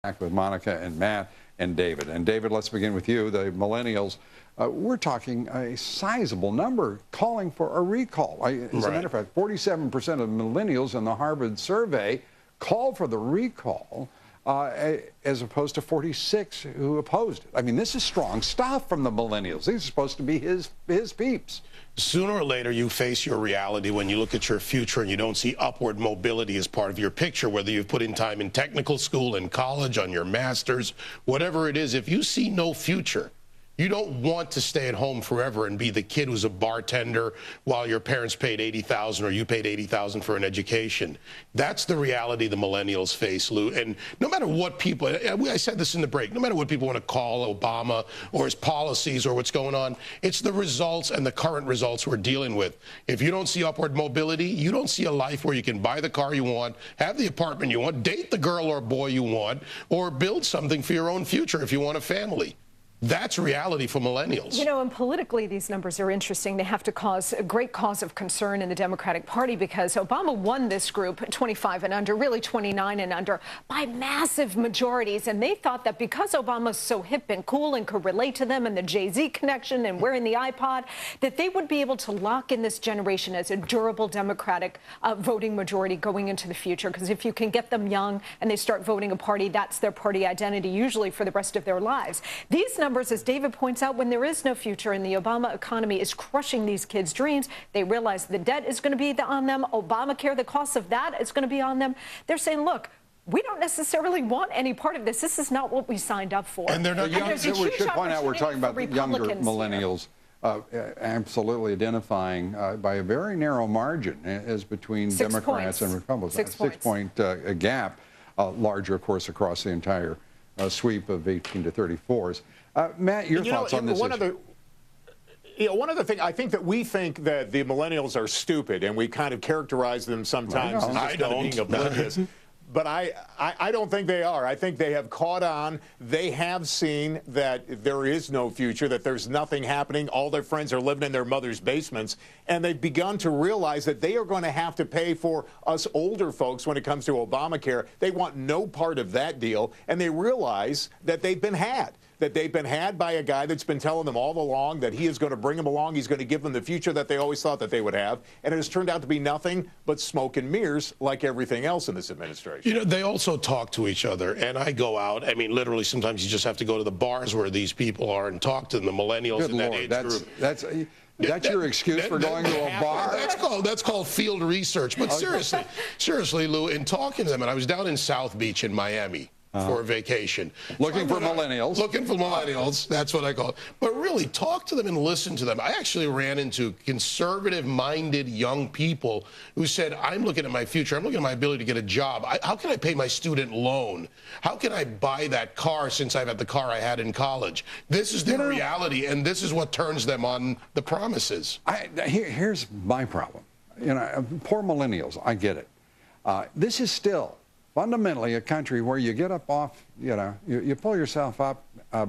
Back with Monica and Matt and David. And David, let's begin with you. The millennials, we're talking a sizable number calling for a recall. As a matter of fact, 47% of millennials in the Harvard survey called for the recall, as opposed to 46 who opposed it. I mean, this is strong stuff from the millennials. These are supposed to be his peeps. Sooner or later, you face your reality when you look at your future and you don't see upward mobility as part of your picture, whether you've put in time in technical school, in college, on your master's, whatever it is. If you see no future, you don't want to stay at home forever and be the kid who's a bartender while your parents paid $80,000 or you paid $80,000 for an education. That's the reality the millennials face, Lou. And no matter what people, I said this in the break, no matter what people want to call Obama or his policies or what's going on, it's the results and the current results we're dealing with. If you don't see upward mobility, you don't see a life where you can buy the car you want, have the apartment you want, date the girl or boy you want, or build something for your own future if you want a family. That's reality for millennials. You know, and politically, these numbers are interesting. They have to cause a great cause of concern in the Democratic Party because Obama won this group, 25 and under, really 29 and under, by massive majorities. And they thought that because Obama's so hip and cool and could relate to them and the Jay-Z connection and wearing the iPod, that they would be able to lock in this generation as a durable Democratic voting majority going into the future. Because if you can get them young and they start voting a party, that's their party identity, usually for the rest of their lives. These numbers, as David points out, when there is no future and the Obama economy is crushing these kids' dreams, they realize the debt is going to be on them. Obamacare, the cost of that is going to be on them. They're saying, look, we don't necessarily want any part of this. This is not what we signed up for. And they're not young. We should point out we're talking about the younger millennials, absolutely identifying by a very narrow margin as between Democrats and Republicans. 6 point gap, larger, of course, across the entire sweep of 18 to 34s. Matt, your thoughts on this issue? One other thing, I think that we think that the millennials are stupid, and we kind of characterize them sometimes as just kind of being oblivious. But I don't think they are. I think they have caught on. They have seen that there is no future, that there's nothing happening. All their friends are living in their mother's basements. And they've begun to realize that they are going to have to pay for us older folks when it comes to Obamacare. They want no part of that deal. And they realize that they've been had. That they've been had by a guy that's been telling them all along that he is going to bring them along. He's going to give them the future that they always thought that they would have. And it has turned out to be nothing but smoke and mirrors like everything else in this administration. You know, they also talk to each other. And I go out. I mean, literally, sometimes you just have to go to the bars where these people are and talk to them, the millennials in that age group. That's your excuse for going to a bar? That's called field research. But seriously, Lou, in talking to them, and I was down in South Beach in Miami for a vacation. Looking for millennials. Looking for millennials. That's what I call it. But really, talk to them and listen to them. I actually ran into conservative-minded young people who said, I'm looking at my future. I'm looking at my ability to get a job. How can I pay my student loan? How can I buy that car since I've had the car I had in college? This is their reality, and this is what turns them on the promises. Here's my problem. You know, poor millennials, I get it. This is still fundamentally a country where you get up off, you pull yourself up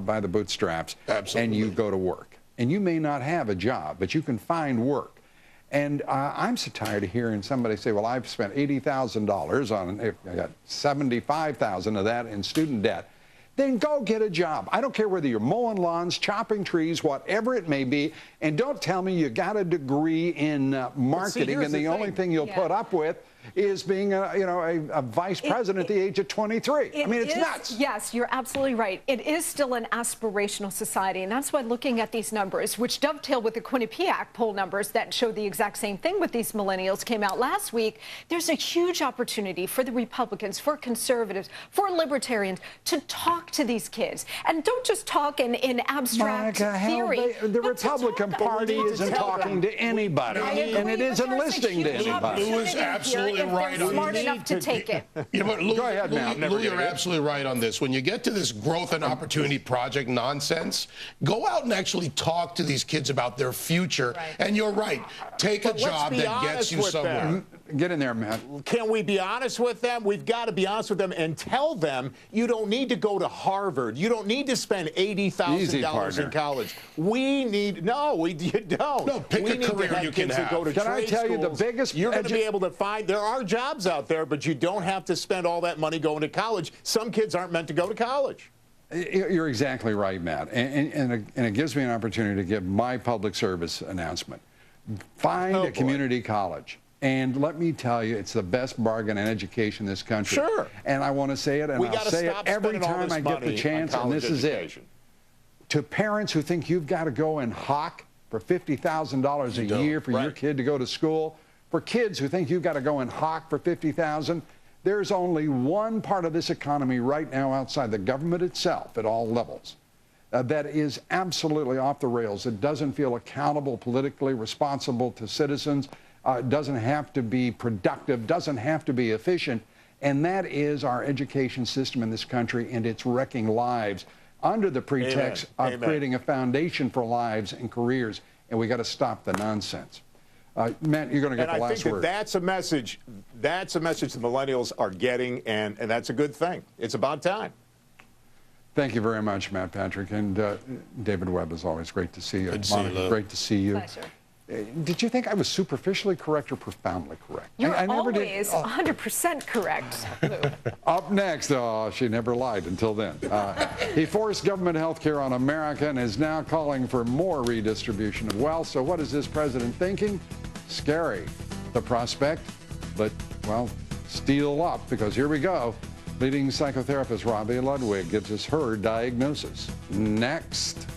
by the bootstraps. Absolutely. And you go to work. And you may not have a job, but you can find work. And I'm so tired of hearing somebody say, well, I've spent $80,000 on, I got $75,000 of that in student debt. Then go get a job. I don't care whether you're mowing lawns, chopping trees, whatever it may be. And don't tell me you got a degree in marketing and the only thing you'll put up with is being a vice president at the age of 23. I mean, it's nuts. Yes, you're absolutely right. It is still an aspirational society, and that's why looking at these numbers, which dovetail with the Quinnipiac poll numbers that show the exact same thing with these millennials, came out last week, there's a huge opportunity for the Republicans, for conservatives, for libertarians to talk to these kids. And don't just talk in abstract theory. The Republican Party isn't talking to anybody, and it isn't listening to anybody. Lou is absolutely right on smart enough to take it. You know, Lou, go ahead, Matt. Lou, you're absolutely right on this. When you get to this growth and opportunity project nonsense, go out and actually talk to these kids about their future. And you're right. Take a job that gets you somewhere. Get in there, Matt. Can we be honest with them? We've got to be honest with them and tell them you don't need to go to Harvard. You don't need to spend $80,000 in college. We need you don't. No, pick we a need career to have you kids can that go to Can I trade tell you the schools. biggest? You're going to be able to find. There are jobs out there, but you don't have to spend all that money going to college. Some kids aren't meant to go to college. You're exactly right, Matt. And it gives me an opportunity to give my public service announcement. Find a community college. And let me tell you, it's the best bargain in education in this country. Sure. And I want to say it, and I'll say it every time I get the chance, and this is it. To parents who think you've got to go and hawk for $50,000 a year for your kid to go to school, for kids who think you've got to go and hawk for $50,000, there's only one part of this economy right now outside the government itself at all levels that is absolutely off the rails. It doesn't feel accountable, politically responsible to citizens, doesn't have to be productive, doesn't have to be efficient, and that is our education system in this country, and it's wrecking lives under the pretext of creating a foundation for lives and careers, and we got to stop the nonsense. Matt, you're going to get the last word. And I think that's a message. That's a message the millennials are getting, and that's a good thing. It's about time. Thank you very much, Matt Patrick, and David Webb. As always, great to see you. Monica, great to see you. Pleasure. Did you think I was superficially correct or profoundly correct? You're I never always did. 100% correct, Lou. Up next, she never lied until then. He forced government health care on America and is now calling for more redistribution of wealth. So what is this president thinking? Scary. The prospect, but, well, steel up, because here we go. Leading psychotherapist Robbie Ludwig gives us her diagnosis. Next.